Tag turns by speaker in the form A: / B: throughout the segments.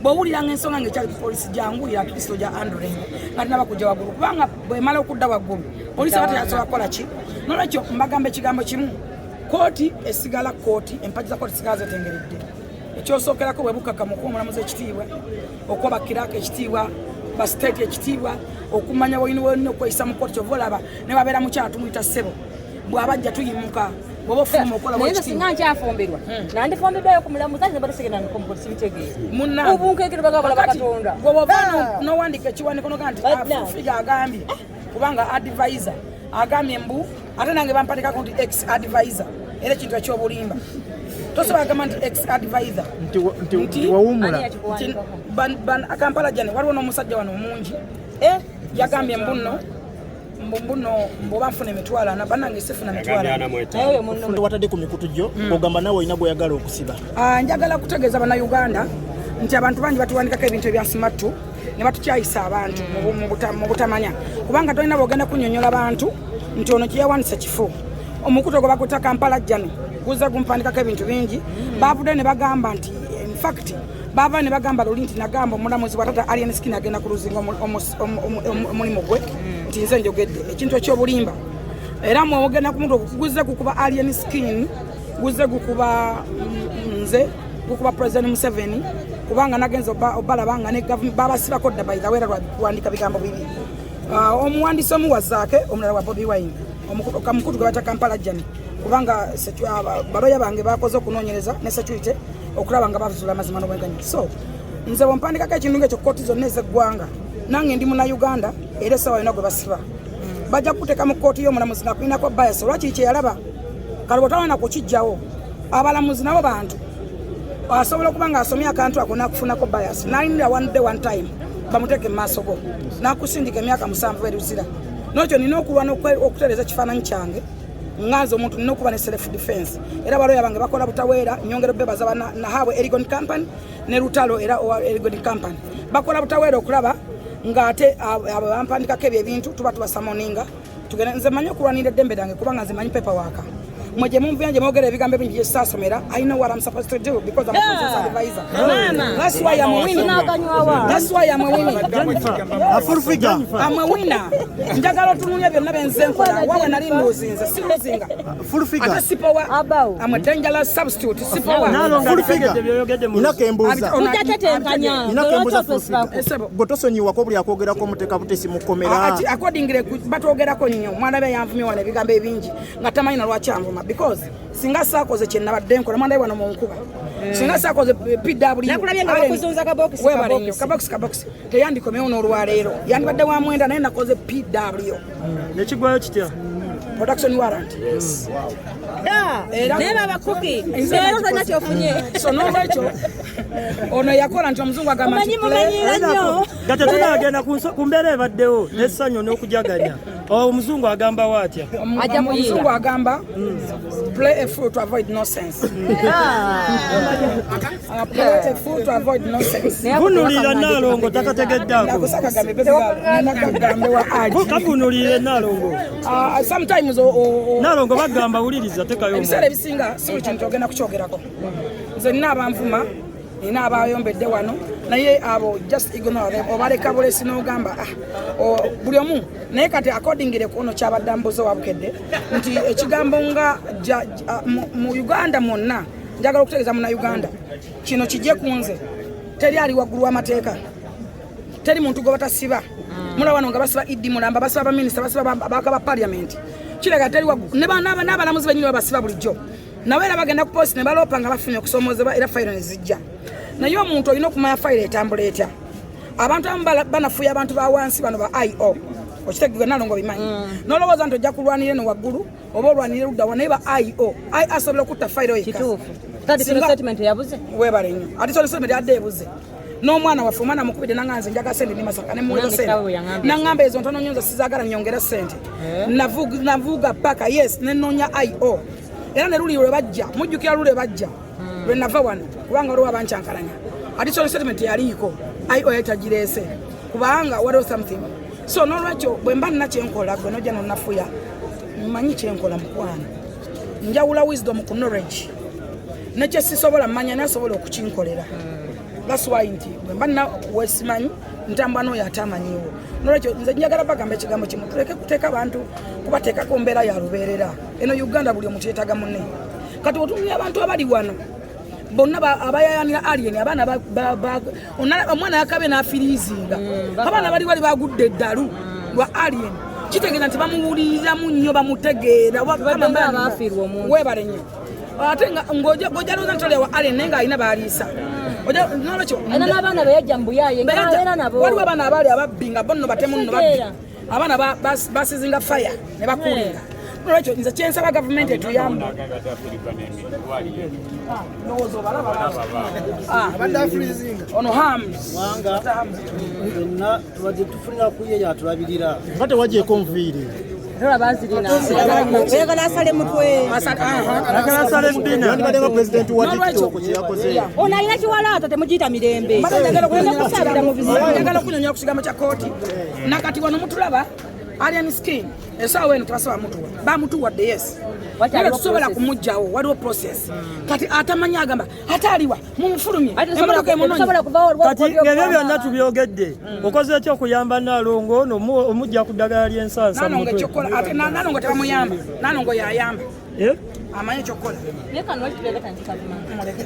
A: bw'owulira ng'ensonga ng'ekyali ku poliisi jangulira kristo gya andling nga tinaba kujja waggulu kubanga bw'emala okudda waggulu poliisi aba teyasobola kukola ki n'olwekyo mbagamba ekigambo kimu kooti esigala kooti empagi za kooti sigala zetengeredde ekyosookerako bwe bukakamu okuwa omulamuzi ekitiibwa okuwa bakiraaka ekitiibwa ba state ekitiibwa okumanya bwolina okweyisa mu kooti kyova olaba ne babeera mukyala tumuyita ssebo bw'abajja tuyimuka bw'oba ofuluma okola
B: singa nkyafumbirwa nandifumbiddwayo ku mulamuzi ate ne batesekera nkompolisi bitegeera obunkeekero bagabala bakatonda
A: bw'oba n'owandiika ekiwandiiko noga nti Fufiga agambye kubanga advisor agambye mbu ate nange bampatikako nti ex advisor era ekintu ekyobulimba tosobola gamba nti ex advisor
C: nti wawumula
A: Kampala jane waliwo n'omusajja wano omungi yagambye mbuno mboba nfuna emitwalo ana bannange sifuna mitwalo
C: watadde ku mikutu gyo ogamba nawe olina gweyagala okusiba
A: njagala kutegeeza bannayuganda nti abantu bangi batuwandikako ebintu ebyansimatu ne batukyayisa abantu mu butamanya kubanga tolina bwogenda kunnyonnyola abantu nti ono kyeyawandisa kifo omukutu ogwo bakuta Kampala jano guza gumpandikako ebintu bingi baavudde ne bagamba nti infact bava ne bagamba luli nti nagamba omulamuzi watata Alien Skin agenda ku luzinga omulimu gwe nti nze njogedde ekintu ekyobulimba era mwogenda ku muntu guze gukuba Alien Skin guze gukuba nze gukuba President Museveni kubanga nagenza obalabanga ne government babasibako dda by the way kuwandika bigambo bibi omuwandiisi omuwazaake omulala wa Bobi Wine omukutu gwe bata Kampala jani kubanga baloya bange bakoze okunoonyereza ne security okulaba nga bavuzuula amazima n'obweganyi so nze bwempandikako ekintu ng'ekyo kooti zonna ez'eggwanga nange ndi muna Uganda era essaawa yonna gwe basiba bajja kuteeka mu kooti y'omulamuzi nga kulinako bias olwakiri kye yalaba kale bw'otawana kukijjawo abalamuzi nabo bantu asobola okuba ng'asomye akantu ako n'akufunako bias nalinira one day one time bamuteeke mu maaso go n'akusindika emyaka 7 eruzira n'ekyo nina okulwana okutereeza ekifaananyi kyange nganze omuntu nina okuba ne self defense era baloya bange bakola butaweera nyongera bebaza nahabwe Erigon Company ne Lutalo era Erigon Company bakola butaweera okulaba ng'ate abo bampandikako ebyo ebintu tuba tubasamoninga tugenda nze manyi okulwanira eddembe lyange kubanga nze manyi paperwork mwe gye mumvira gye mwogera ebigambo ebingi gye ssaasomera I know what I'm supposed to do because I'm a police advisor. That's why I'm a winner. That's why I'm a winner.
C: Fufiga
A: I'm a winner. Njagala otunuulya byonna benze nkola wawe nali nduzinze si luzinga
C: Fufiga
A: ate sipowa I'm a dangerous substitute sipowa
C: Fufiga inako embuuza gotosonyiwako buli akwogerako omuteeka butesi mukomera
A: ati accordingly batwogerako nnyo mwana be yanvumye wala ebigambo ebingi nga tamanyi na lwaki anvuma because singa saakoze kye nabadde nkola mwana we wano mu nkuba singa saakoze PW
B: nakulabye nga bakuzunza
A: kabox teyandikomyewo n'olwaleero yandibadde wa mwenda naye nakoze PW
C: nekigwayo kitya
A: production warrant
B: era bakuki leero tolina kyofunye
A: so n'olwekyo ono yakola nti omuzungu agamba nti
C: gate tunagenda ku mbeera ebaddewo n'essanyu n'okujaganya omuzungu agamba watya
A: omuzungu agamba play a fool to avoid nonsense play a fool to avoid nonsense
C: kunulira Nalongo takategeddeako kakunulire Nalongo
A: sometimes
C: Nalongo bagamba wuliriza tekayo
A: ebiseera ebisinga si buli kintu ogenda kukyogeraako nze nina abanvuma nina abayombedde wano naye abo just ignore them obaleka bulesi n'ogamba buli omu naye kati accordingly kuno kyabadde mbuzo wabukedde nti ekigambo nga mu Uganda mwonna njagala okutegeeza muna Uganda kino kijje kunze teri ali waggulu w'amateeka teri muntu gwe batasiba mula wano nga basiba Idi Mulamba basiba baminisita basiba abaka ba parliament kiraga teri waggulu n'abalamuzi benyini babasiba bulijjo nawe era bagenda ku post ne baloopa nga bafunye okusoomozebwa era fayiro ne zijja naye omuntu olina okumanya fayiro etambula etya abantu abamu banafuya abantu ba wansi bano ba IO okitegeka Nalongo bimanyi n'olowooza nti ojja kulwanira eno waggulu oba olwanire luddawa naye ba IO asobola okutta fayiro weebale nnyo ate statement yadde ebuze n'omwana waffe omwana mukubidde nanganze njaga sente ndi Masaka ne muweza sente nangamba ezo ntono nnyo nze sizaagala nyongera sente navuga paka yes nenoonya IO era ne luli lwe bajja mujjukira lule bajja lwe nava wano kubanga waliwo abankyankalanya ati so statement yaliiko IO yatagireese kubanga waliwo something so n'olwekyo bwe mba nina kyenkola gwe nojja nonafuya mmanyi kyenkola mukwana njawula wisdom ku knowledge nekye sisobola mmanya naye asobola okukinkolera that's why nti bwe wesimanyi ntamba n'oyo atamanyiwo nolwekyo nze njagala bagamba ekigambo kimu tuleke kuteeka abantu kubateeka ku mbeera ya lubeerera eno Uganda buli omuntu yeetaga munne kati otumya abantu abali wano bonna abayayanira alien abaana omwana yakabe n'afiriizinga abaana bali wali bagudde eddalu lwa alien kitegeeza nti bamuwuliriramu nnyo bamutegeera webale nnyo ate ng'ojaloza nti olewa alien naye ng'alina baaliisa
B: n'abaana beyajja mu buyaye
A: waliwo abaana abaali ababbi nga bonno batemu nno babbi abaana basizinga fire ne bakulinga nolwekyo nze kyensaba gavumenti etuyamba ono hams
D: tubadde tufunira kuye yatulabirira nga tewagyeko nviiri
B: oyagala asale mutwe
D: yandibadde nga pulezidenti wa tiktok kyeyakoze
B: ono alina kiwalaata temugiyita mirembe
A: njagala okunyonyola ku kigambo kya kooti nakati wano mutulaba alien skin esaawa eno tebasaba mutuwa bamutuwadde yes naye tusobola kumugjawo waliwo process kati atamanyi agamba ate aliwa mumufulumye
C: kati ng'ebyo byonna tubyogedde okoze ekyo okuyamba Nalongo omujja ku ddagala ly'ensansa
A: ate Nalongo tebamuyamba Nalongo yayamba amanyi ekyokukola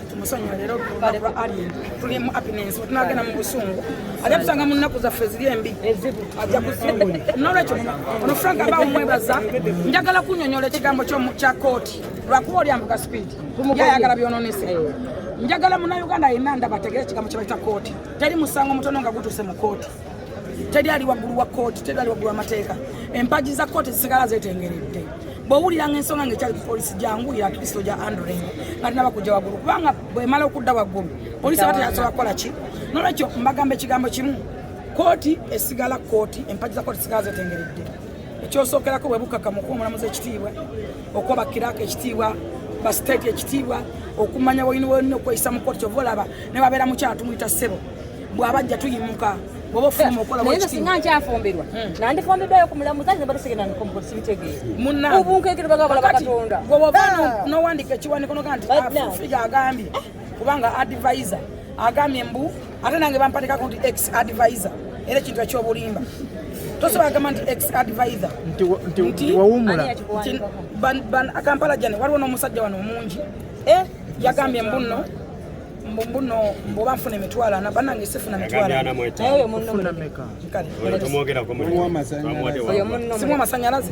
A: tumusonyiwa leero lwa alien tuli mu happiness tunagenda mu busungu ajja tusanga mu nnaku zaffe ziri embi ajja nolwekyo ono Frank abawo mwebaza njagala kunyonyola ekigambo kya kooti lwakuba oli ambuga speed yayagala byononese njagala Munnayuganda yenna ndaba ategere ekigambo kye bayita kooti teri musango mutono nga gutuuse mu kooti teri ali waggulu wa kooti teri ali waggulu w'amateeka empagi za kooti zisigala zeetengeredde bw'owuliranga ensonga ng'ekyali poliisi janguyira kristo gya andling nga tinaba kujja waggulu kubanga bw'emala okudda waggulu poliisi aba teyasobola kukola ki nolwekyo mbagamba ekigambo kimu kooti esigala kooti empagi za kooti zisigala zeetengeredde ekyosookerako bwe bukakamu okuwa omulamuzi ekitiibwa okuwa bakiraaka ekitiibwa basiteeti ekitiibwa okumanya wolina okweyisa mu kooti kyova olaba ne babeera mukyala tumuyita ssebo bw'abajja tuyimuka bw'oba ofuluma okola
B: singa nkyafumbirwa nandifumbiddwayo ku mulamuzi ate batesigenda nkomupolisi bitegeera obunkeekero bagakola bakatonda
A: gwoba n'owandika ekiwandiiko noga nti afufiga agambye kubanga advisor agambye mbu ate nange bampatikako nti ex advisor era ekintu ekyobulimba tosobola agamba nti ex advisor
D: nti wawumula
A: Kampala jane waliwo n'omusajja wano omungi yagambye mbuno mboba nfuna emitwalo ana bannange sifuna mitwalo simu amasanyalaze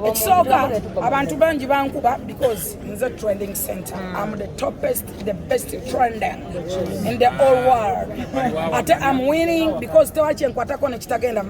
A: ekisooka abantu bangi bankuba because nze trending center I'm the toppest the best trender in the whole world ate I'm winning because tewakyenkwatako nekitagenda